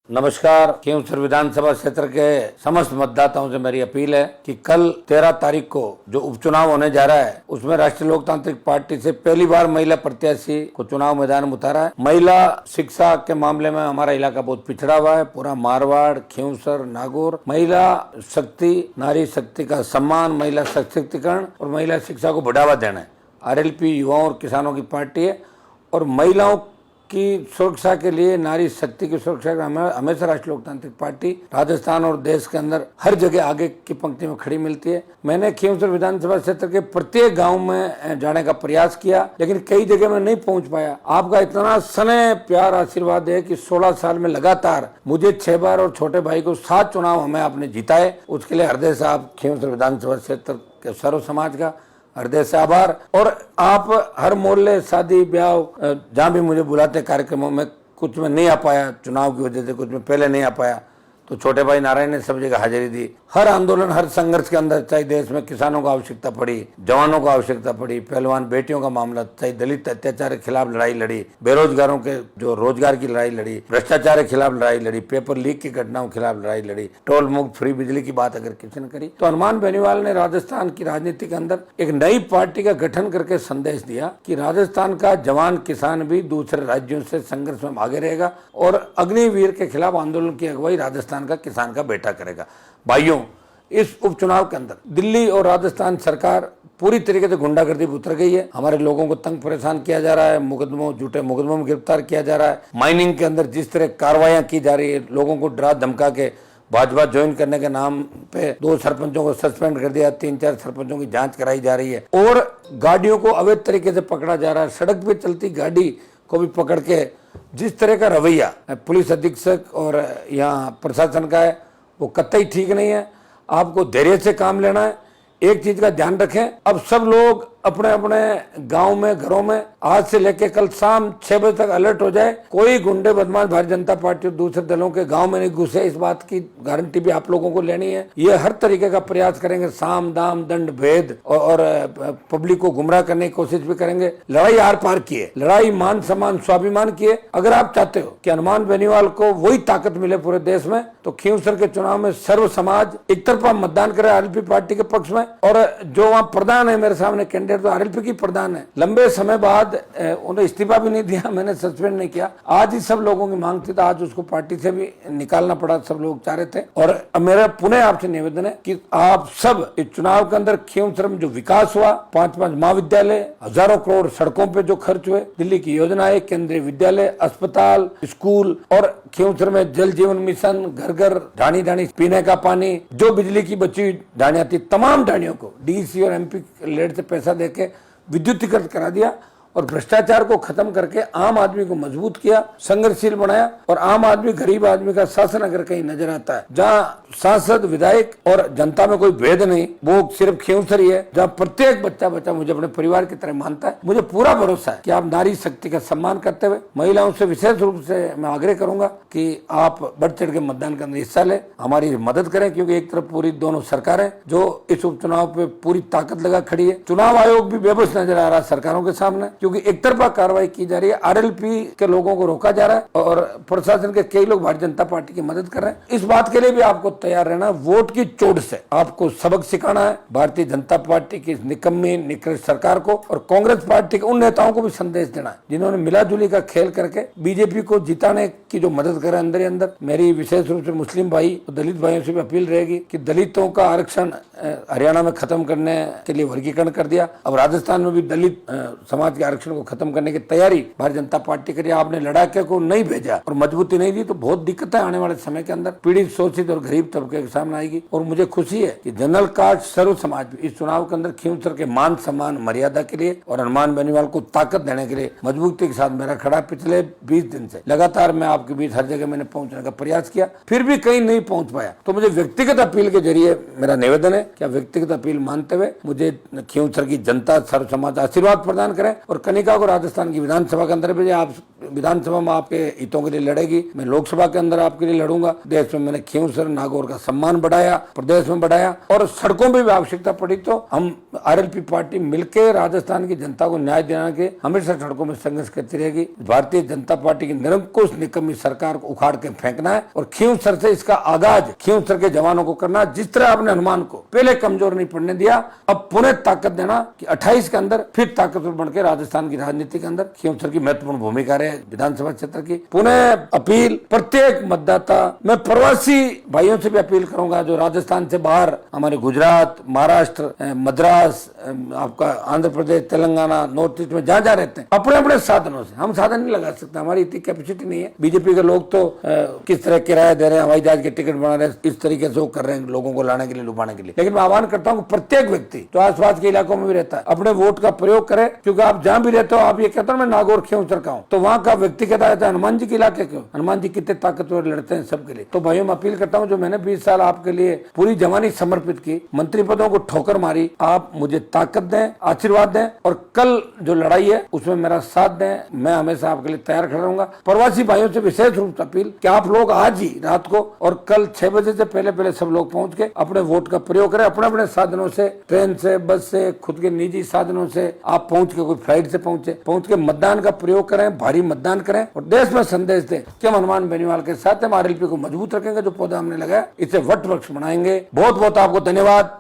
नमस्कार। खींवसर विधानसभा क्षेत्र के समस्त मतदाताओं से मेरी अपील है कि कल 13 तारीख को जो उपचुनाव होने जा रहा है उसमें राष्ट्रीय लोकतांत्रिक पार्टी से पहली बार महिला प्रत्याशी को चुनाव मैदान में उतारा है। महिला शिक्षा के मामले में हमारा इलाका बहुत पिछड़ा हुआ है। पूरा मारवाड़, खींवसर, नागौर महिला शक्ति, नारी शक्ति का सम्मान, महिला सशक्तिकरण और महिला शिक्षा को बढ़ावा देना है। आरएलपी युवाओं और किसानों की पार्टी है और महिलाओं की सुरक्षा के लिए, नारी शक्ति की सुरक्षा के हमेशा राष्ट्रीय लोकतांत्रिक पार्टी राजस्थान और देश के अंदर हर जगह आगे की पंक्ति में खड़ी मिलती है। मैंने खींवसर विधानसभा क्षेत्र के प्रत्येक गांव में जाने का प्रयास किया, लेकिन कई जगह में नहीं पहुंच पाया। आपका इतना स्नेह, प्यार, आशीर्वाद है कि 16 साल में लगातार मुझे 6 बार और छोटे भाई को 7 चुनाव हमें आपने जिताए। उसके लिए हृदय से आप खींवसर विधानसभा क्षेत्र के सर्व समाज का हृदय से आभार। और आप हर मोहल्ले, शादी ब्याह जहाँ भी मुझे बुलाते कार्यक्रमों में, कुछ में नहीं आ पाया चुनाव की वजह से, कुछ में पहले नहीं आ पाया, तो छोटे भाई नारायण ने सब जगह हाजिरी दी। हर आंदोलन, हर संघर्ष के अंदर, चाहे देश में किसानों को आवश्यकता पड़ी, जवानों को आवश्यकता पड़ी, पहलवान बेटियों का मामला, चाहे दलित अत्याचार के खिलाफ लड़ाई लड़ी, बेरोजगारों के जो रोजगार की लड़ाई लड़ी, भ्रष्टाचार के खिलाफ लड़ाई लड़ी, पेपर लीक की घटनाओं के खिलाफ लड़ाई लड़ी, टोल मुक्त फ्री बिजली की बात अगर किसी ने करी, तो हनुमान बेनीवाल ने राजस्थान की राजनीति के अंदर एक नई पार्टी का गठन करके संदेश दिया कि राजस्थान का जवान किसान भी दूसरे राज्यों से संघर्ष में भागे रहेगा और अग्निवीर के खिलाफ आंदोलन की अगुवाई राजस्थान का किसान का बेटा करेगा। भाइयों, इस उपचुनाव के अंदर दिल्ली और राजस्थान सरकार पूरी तरीके से गुंडागर्दी पर उतर गई है। हमारे लोगों को तंग परेशान किया जा रहा है, मुकदमों, झूठे मुकदमों में गिरफ्तार किया जा रहा है। माइनिंग के अंदर जिस तरह कार्रवाइयां की जा रही है, लोगों को डरा धमका के भाजपा ज्वाइन करने के नाम पे 2 सरपंचों को सस्पेंड कर दिया, 3-4 सरपंचों की जांच कराई जा रही है और गाड़ियों को अवैध तरीके से पकड़ा जा रहा है। सड़क पे चलती गाड़ी को भी पकड़ के जिस तरह का रवैया पुलिस अधीक्षक और यहाँ प्रशासन का है, वो कतई ठीक नहीं है। आपको धैर्य से काम लेना है। एक चीज का ध्यान रखें, अब सब लोग अपने अपने गांव में, घरों में आज से लेके कल शाम 6 बजे तक अलर्ट हो जाए। कोई गुंडे बदमाश भारतीय जनता पार्टी और दूसरे दलों के गांव में नहीं घुसे, इस बात की गारंटी भी आप लोगों को लेनी है। ये हर तरीके का प्रयास करेंगे, साम दाम दंड भेद और पब्लिक को गुमराह करने की कोशिश भी करेंगे। लड़ाई आर पार की है, लड़ाई मान सम्मान स्वाभिमान की है। अगर आप चाहते हो कि हनुमान बेनीवाल को वही ताकत मिले पूरे देश में, तो खींवसर के चुनाव में सर्व समाज एक तरफा मतदान करे आरएलपी पार्टी के पक्ष में। और जो वहाँ प्रधान है मेरे सामने कैंडिडेट, तो आरएलपी की प्रधान है, लंबे समय बाद उन्हें इस्तीफा भी नहीं दिया, मैंने सस्पेंड नहीं किया। आज ही सब लोगों की मांग थी, तो आज उसको पार्टी से भी निकालना पड़ा, सब लोग चाह रहे थे। और मेरा पुनः आपसे निवेदन है कि आप सब इस चुनाव के अंदर खींवसर में जो विकास हुआ, 5-5 महाविद्यालय, हजारों करोड़ सड़कों पे जो खर्च हुए, दिल्ली की योजनाएं, केंद्रीय विद्यालय, अस्पताल, स्कूल और खींवसर में जल जीवन मिशन, घर घर ढाणी ढाणी पीने का पानी, जो बिजली की बची हुई ढाणियां थी, तमाम ढाणियों को डीसी और एमपी लेड से पैसा देके विद्युतीकृत करा दिया और भ्रष्टाचार को खत्म करके आम आदमी को मजबूत किया, संघर्षशील बनाया। और आम आदमी, गरीब आदमी का शासन अगर कहीं नजर आता है, जहाँ सांसद, विधायक और जनता में कोई भेद नहीं, वो सिर्फ खींवसर ही है, जहाँ प्रत्येक बच्चा मुझे अपने परिवार की तरह मानता है। मुझे पूरा भरोसा है कि आप नारी शक्ति का सम्मान करते हुए महिलाओं से विशेष रूप से मैं आग्रह करूंगा कि आप बढ़ चढ़ के मतदान के अंदर हिस्सा ले, हमारी मदद करें, क्योंकि एक तरफ पूरी दोनों सरकारें जो इस उपचुनाव पे पूरी ताकत लगा खड़ी है। चुनाव आयोग भी बेबस नजर आ रहा है सरकारों के सामने, क्योंकि एक तरफा कार्रवाई की जा रही है, आरएलपी के लोगों को रोका जा रहा है और प्रशासन के कई लोग भारतीय जनता पार्टी की मदद कर रहे हैं। इस बात के लिए भी आपको तैयार रहना, वोट की चोट से आपको सबक सिखाना है भारतीय जनता पार्टी की निकम्मी निकृष्ट सरकार को, और कांग्रेस पार्टी के उन नेताओं को भी संदेश देना है जिन्होंने मिलाजुली का खेल करके बीजेपी को जिताने की जो मदद करे अंदर ही अंदर। मेरी विशेष रूप से मुस्लिम भाई और दलित भाइयों से भी अपील रहेगी कि दलितों का आरक्षण हरियाणा में खत्म करने के लिए वर्गीकरण कर दिया, अब राजस्थान में भी दलित समाज के आरक्षण को खत्म करने की तैयारी भारतीय जनता पार्टी करी। आपने लड़ाके को नहीं भेजा और मजबूती नहीं दी, तो बहुत दिक्कतें आने वाले समय के अंदर पीड़ित, शोषित और गरीब तबके के सामने आएगी। और मुझे खुशी है कि जनरल कास्ट सर्व समाज इस चुनाव के अंदर खींवसर के मान सम्मान मर्यादा के लिए और हनुमान बेनीवाल को ताकत देने के लिए मजबूती के साथ मेरा खड़ा। पिछले 20 दिन से लगातार मैं आपके बीच हर जगह मैंने पहुंचने का प्रयास किया, फिर भी कहीं नहीं पहुंच पाया, तो मुझे व्यक्तिगत अपील के जरिए मेरा निवेदन है कि व्यक्तिगत अपील मानते हुए मुझे खींवसर की जनता, सर्व समाज आशीर्वाद प्रदान करें और कनिका को राजस्थान की विधानसभा के अंदर भेजे। आप विधानसभा में आपके हितों के लिए लड़ेगी, मैं लोकसभा के अंदर आपके लिए लड़ूंगा। देश में मैंने खींवसर नागौर का सम्मान बढ़ाया, प्रदेश में बढ़ाया, और सड़कों में भी आवश्यकता पड़ी तो हम आरएलपी पार्टी मिलकर राजस्थान की जनता को न्याय दिलाने के हमेशा सड़कों में संघर्ष करती रहेगी। भारतीय जनता पार्टी की निरंकुश निकम्मी सरकार को उखाड़ के फेंकना है और खींवसर से इसका आगाज खींवसर के जवानों को करना। जिस तरह आपने हनुमान को पहले कमजोर नहीं पड़ने दिया, अब पुनः ताकत देना कि 28 के अंदर फिर ताकतवर बनकर राजस्थान की राजनीति के अंदर खींवसर की महत्वपूर्ण भूमिका रहे विधानसभा क्षेत्र की। पुनः अपील प्रत्येक मतदाता, मैं प्रवासी भाइयों से भी अपील करूंगा जो राजस्थान से बाहर हमारे गुजरात, महाराष्ट्र, मद्रास, आपका आंध्र प्रदेश, तेलंगाना, नॉर्थ ईस्ट में जहाँ रहते हैं, अपने अपने साधनों से, हम साधन नहीं लगा सकते, हमारी इतनी कैपेसिटी नहीं है। बीजेपी के लोग तो किस तरह किराया दे रहे हैं, हवाई जहाज के टिकट बना रहे हैं, इस तरीके से वो कर रहे हैं लोगों को लाने के लिए, लुभाने के लिए। लेकिन मैं आह्वान करता हूँ प्रत्येक व्यक्ति जो आसपास के इलाकों में भी रहता है अपने वोट का प्रयोग करे, क्योंकि आप जहाँ भी रहते हो, आप ये कहते हो मैं नागौर खींवसर का हूँ, तो वहाँ का व्यक्ति कहता है हनुमान जी के इलाके क्यों, हनुमान जी कितने ताकतवर लड़ते हैं सबके लिए। तो भाइयों मैं अपील करता हूँ, जो मैंने 20 साल आपके लिए पूरी जवानी समर्पित की, मंत्री पदों को ठोकर मारी, आप मुझे ताकत दें, आशीर्वाद दें, और कल जो लड़ाई है उसमें मेरा साथ दें। मैं हमेशा आपके लिए तैयार खड़ा रहूंगा। प्रवासी भाइयों से विशेष रूप से अपील कि आप लोग आज ही रात को और कल 6 बजे से पहले सब लोग पहुंच के अपने वोट का प्रयोग करें। अपने अपने साधनों से, ट्रेन से, बस से, खुद के निजी साधनों से आप पहुंच के, कोई फ्लाइट से पहुंच के मतदान का प्रयोग करें, भारी मतदान करें और देश में संदेश दें कि हम हनुमान बेनीवाल के साथ हम आरएलपी को मजबूत रखेंगे। जो पौधा हमने लगाया इसे वट वृक्ष बनाएंगे। बहुत बहुत आपको धन्यवाद।